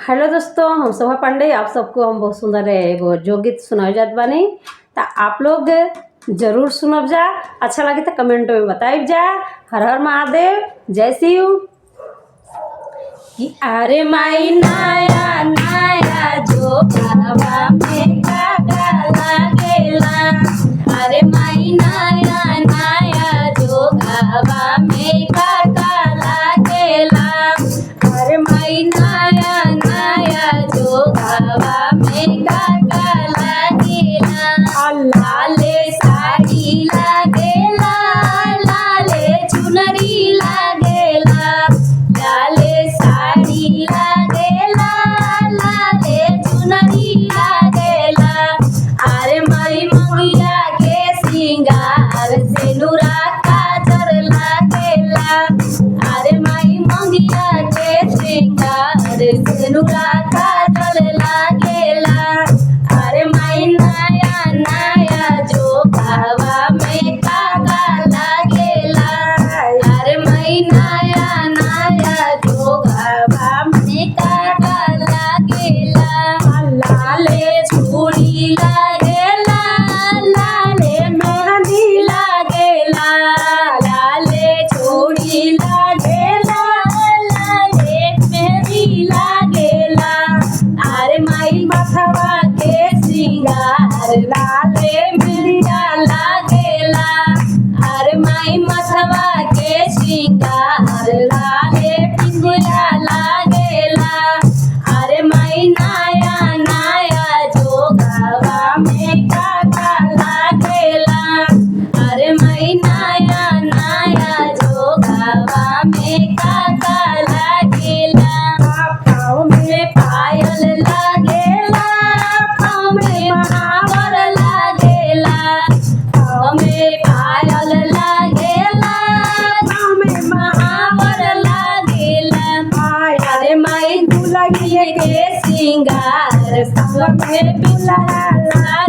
Hello दोस्तों, हम शोभा पांडे आप सबको हम बहुत सुंदर एगो जो गीत सुनाए जात बानी। तो आप लोग जरूर सुनब जा। अच्छा लगे तो कमेंट में बताइब जा। हर हर महादेव, जय शिव। कि अरे माई नाया नाया जो बाबा में काका लागेला। अरे माई नाया नाया जो बाबा में काका लागेला। अरे माई नाया नाया जो बाबा में काका लागेला। लाले साड़ी लागेला, लाले चुनरी लागेला। लाले साड़ी लागेला, लाले चुनरी लागेला। अरे माई मंगिया के सिंगार सेनुरा काजर लागेला। अरे माई मंगिया के सिंगार सेनुरा काजर लागेला। अरे माई नाया नाया जो बाबा में काका लागेला। अरे माई नाया नाया जो बाबा में काका लागेला। लाले चूड़ी लागेला, लाले मेहंदी लागेला। लाले चूड़ी लागेला, लाले मेहंदी लागेला। अरे माई माथवा के सिंगार लाले मिरिया लागेला। अरे माई माथवा के सिंगार लाले टिकुला लागेला। अरे माई नाया नाया जो गावा में काका लागेला। अरे माई नाया नाया जो गावा में काका लागेला। पाँव में पायल लागेला, पाँव में महावर लागेला। पाँव में पायल लागेला, पाँव में महावर लागेला। अरे माई दुल्हन के सिंगार संग में दुल्हा